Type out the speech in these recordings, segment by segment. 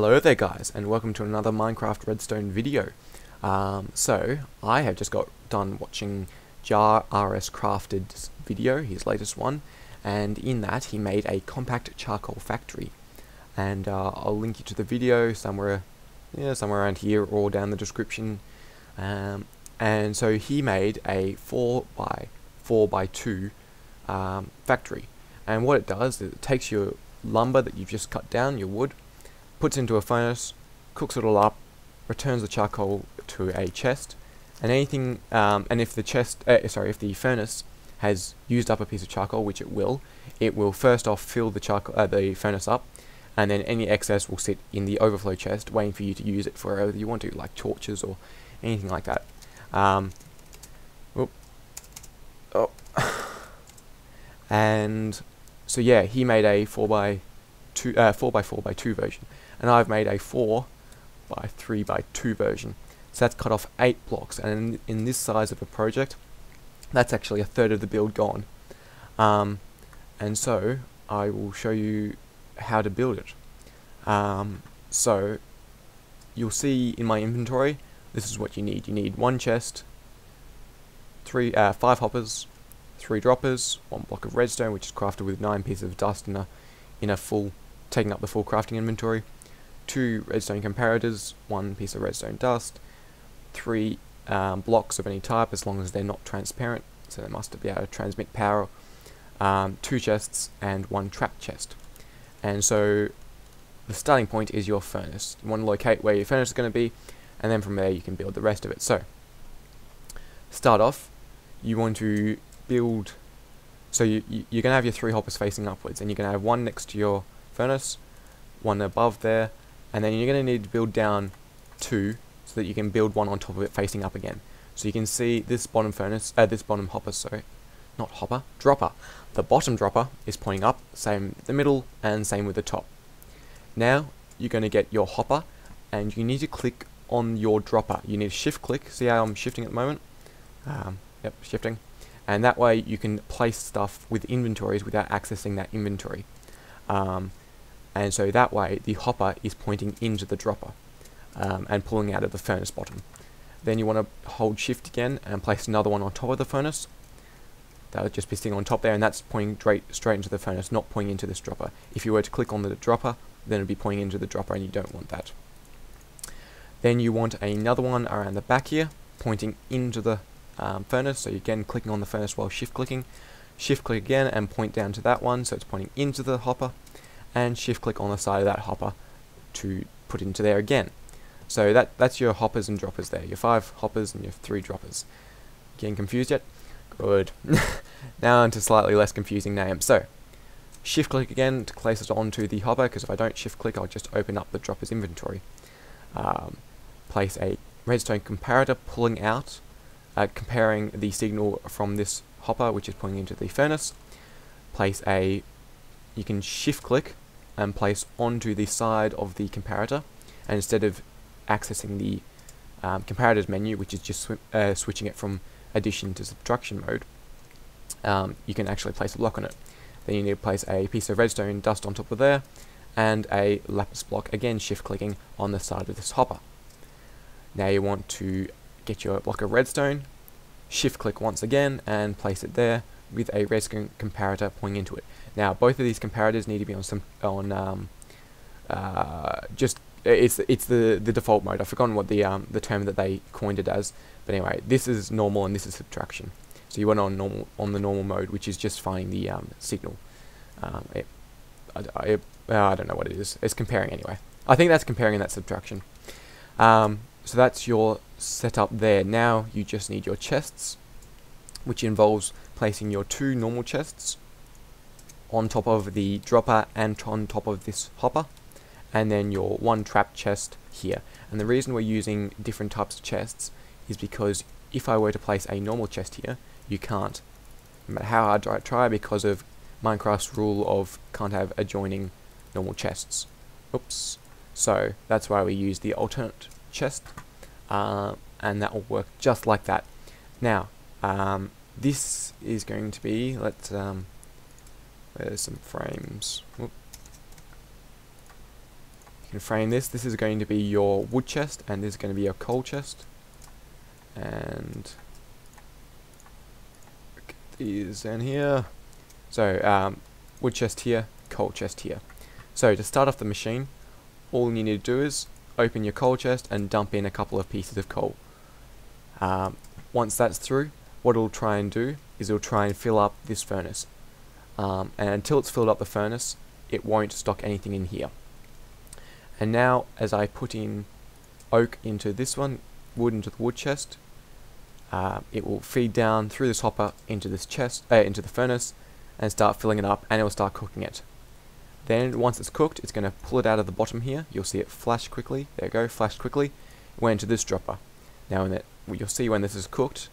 Hello there guys, and welcome to another Minecraft Redstone video. So, I have just got done watching JaRsCrafted's video, his latest one, and in that he made a compact charcoal factory. And I'll link you to the video somewhere around here or down the description. And so he made a 4x4x2 factory. And what it does is it takes your lumber that you've just cut down, your wood, puts into a furnace, cooks it all up, returns the charcoal to a chest, and anything, and if the furnace has used up a piece of charcoal, which it will first off fill the furnace up, and then any excess will sit in the overflow chest, waiting for you to use it for whatever you want to, like torches or anything like that. And so yeah, he made a 4x4x2 version, and I've made a 4x3x2 version. So that's cut off 8 blocks, and in this size of a project, that's actually a third of the build gone. And so I will show you how to build it. So you'll see in my inventory, this is what you need. You need 1 chest, 5 hoppers, 3 droppers, 1 block of redstone, which is crafted with 9 pieces of dust in a full, taking up the full crafting inventory, 2 redstone comparators, 1 piece of redstone dust, 3 blocks of any type as long as they're not transparent, so they must be able to transmit power, 2 chests, and 1 trap chest. And so the starting point is your furnace. You want to locate where your furnace is going to be, and then from there you can build the rest of it. So start off, you want to build, so you're going to have your 3 hoppers facing upwards, and you're going to have 1 next to your furnace, 1 above there, and then you're going to need to build down 2 so that you can build 1 on top of it facing up again. So you can see this bottom hopper, sorry, not hopper, dropper. The bottom dropper is pointing up, same with the middle, and same with the top. Now you're going to get your hopper, and you need to click on your dropper. You need to shift click. See how I'm shifting at the moment? Yep, shifting. And that way you can place stuff with inventories without accessing that inventory. And so that way the hopper is pointing into the dropper and pulling out of the furnace bottom. Then you want to hold shift again and place another one on top of the furnace. That would just be sitting on top there, and that's pointing straight into the furnace, not pointing into this dropper. If you were to click on the dropper, then it would be pointing into the dropper, and you don't want that. Then you want another one around the back here, pointing into the furnace. So you're again clicking on the furnace while shift clicking. Shift click again and point down to that one, so it's pointing into the hopper, and shift click on the side of that hopper to put into there again. So that's your hoppers and droppers there, your 5 hoppers and your 3 droppers. Getting confused yet? Good. Now onto slightly less confusing names. So shift click again to place it onto the hopper, because if I don't shift click I'll just open up the dropper's inventory. Place a redstone comparator pulling out, comparing the signal from this hopper, which is pointing into the furnace. You can shift click and place onto the side of the comparator, and instead of accessing the comparators menu, which is just switching it from addition to subtraction mode, you can actually place a block on it. Then you need to place a piece of redstone dust on top of there, and a lapis block, again shift clicking on the side of this hopper. Now you want to get your block of redstone, shift click once again and place it there with a redstone comparator pointing into it. Now both of these comparators need to be on it's the default mode. I've forgotten what the term that they coined it as, but anyway, this is normal and this is subtraction. So you want on the normal mode, which is just finding the signal. I don't know what it is. It's comparing anyway. I think that's comparing and that's subtraction. So that's your setup there. Now you just need your chests, which involves placing your 2 normal chests on top of the dropper and on top of this hopper, and then your 1 trap chest here. And the reason we're using different types of chests is because if I were to place a normal chest here, you can't. No matter how hard I try, because of Minecraft's rule of can't have adjoining normal chests. Oops. So that's why we use the alternate chest, and that will work just like that. Now, this is going to be, there's some frames. Whoop. You can frame this. This is going to be your wood chest, and this is going to be your coal chest. And get these in here. So wood chest here, coal chest here. So to start off the machine, all you need to do is open your coal chest and dump in a couple of pieces of coal. Once that's through, what it'll try and do is it'll try and fill up this furnace. And until it's filled up the furnace, it won't stock anything in here. And now, as I put in oak into this one, wood into the wood chest, it will feed down through this hopper into this chest, into the furnace, and start filling it up, and it will start cooking it. Then, once it's cooked, it's going to pull it out of the bottom here. You'll see it flash quickly. There you go, flashed quickly. It went into this dropper. Now, you'll see when this is cooked,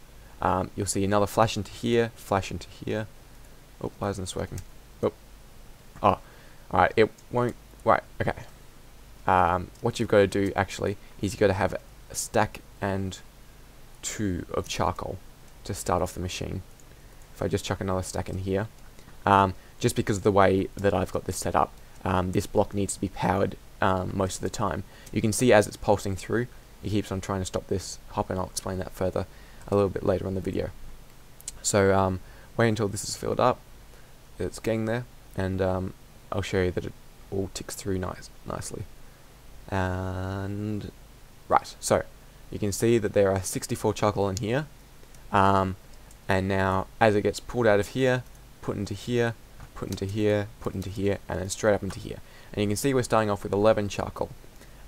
you'll see another flash into here, flash into here. Oh, why isn't this working? Oh, alright, it won't. Right, okay. What you've got to do actually is you've got to have a stack and 2 of charcoal to start off the machine. If I just chuck another stack in here, just because of the way that I've got this set up, this block needs to be powered most of the time. You can see as it's pulsing through, it keeps on trying to stop this hopper, and I'll explain that further a little bit later on the video. So wait until this is filled up. It's getting there, and I'll show you that it all ticks through nicely. And right, so you can see that there are 64 charcoal in here, and now as it gets pulled out of here, put into here, put into here, put into here, and then straight up into here. And you can see we're starting off with 11 charcoal,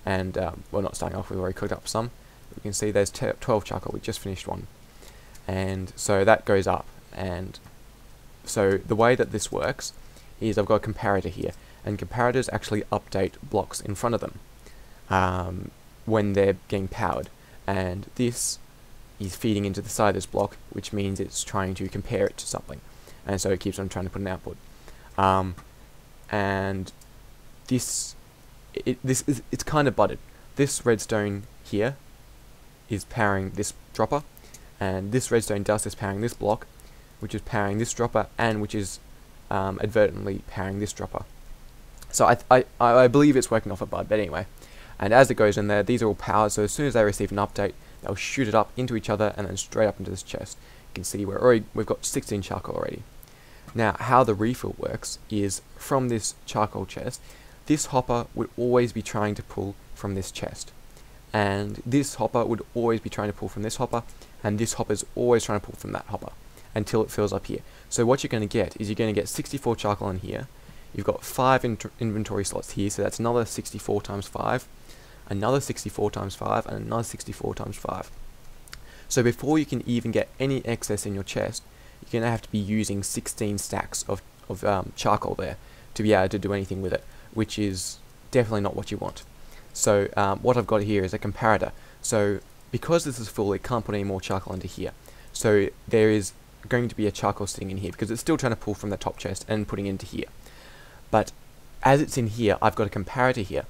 and well, not starting off, we've already cooked up some. You can see there's 12 charcoal. We just finished one, and so that goes up. And so the way that this works is I've got a comparator here, and comparators actually update blocks in front of them when they're getting powered, and this is feeding into the side of this block, which means it's trying to compare it to something, and so it keeps on trying to put an output. And it's kind of butted. This redstone here is powering this dropper, and this redstone dust is powering this block, which is powering this dropper, and which is advertently powering this dropper. So I believe it's working off a bud, but anyway. And as it goes in there, these are all powered, so as soon as they receive an update, they'll shoot it up into each other and then straight up into this chest. You can see we've got 16 charcoal already. Now, how the refill works is from this charcoal chest, this hopper would always be trying to pull from this chest, and this hopper would always be trying to pull from this hopper, and this hopper is always trying to pull from that hopper until it fills up here. So what you're going to get is you're going to get 64 charcoal in here. You've got 5 inventory slots here, so that's another 64 times 5, another 64 times 5, and another 64 times 5. So before you can even get any excess in your chest, you're going to have to be using 16 stacks of charcoal there to be able to do anything with it, which is definitely not what you want. So what I've got here is a comparator. So because this is full, it can't put any more charcoal into here. So there is going to be a charcoal sitting in here because it's still trying to pull from the top chest and putting into here. But as it's in here, I've got a comparator here,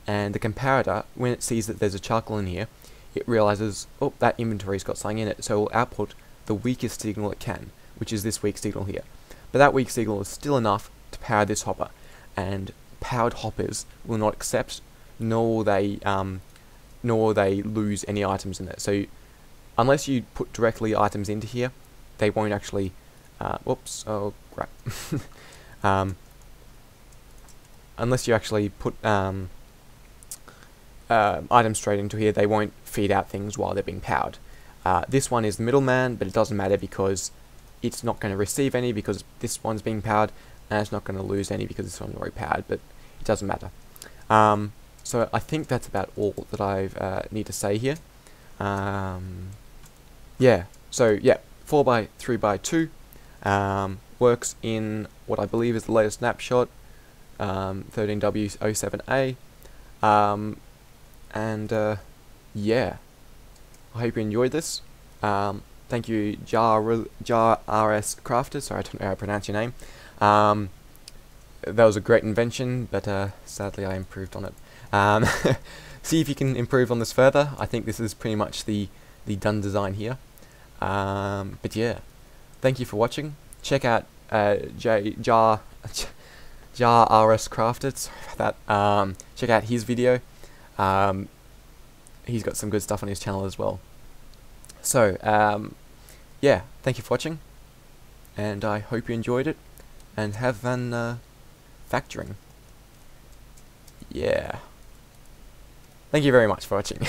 and the comparator, when it sees that there's a charcoal in here, it realizes, oh, that inventory's got something in it, so it will output the weakest signal it can, which is this weak signal here. But that weak signal is still enough to power this hopper, and powered hoppers will not accept, nor will they lose any items in it. So unless you put directly items into here, they won't actually, whoops, oh crap. Unless you actually put items straight into here, they won't feed out things while they're being powered. This one is the middleman, but it doesn't matter because it's not going to receive any because this one's being powered, and it's not going to lose any because this one's already powered, but it doesn't matter. So I think that's about all that I need to say here. Yeah, so yeah, 4x3x2 works in what I believe is the latest snapshot, 13W07A, and yeah, I hope you enjoyed this. Thank you, JaRsCrafted. Sorry, I don't know how to pronounce your name. That was a great invention, but sadly I improved on it. See if you can improve on this further. I think this is pretty much the done design here. But yeah, thank you for watching. Check out JaRsCrafted. Sorry about that. Check out his video. He's got some good stuff on his channel as well. So, yeah, thank you for watching, and I hope you enjoyed it, and have fun factoring. Yeah. Thank you very much for watching.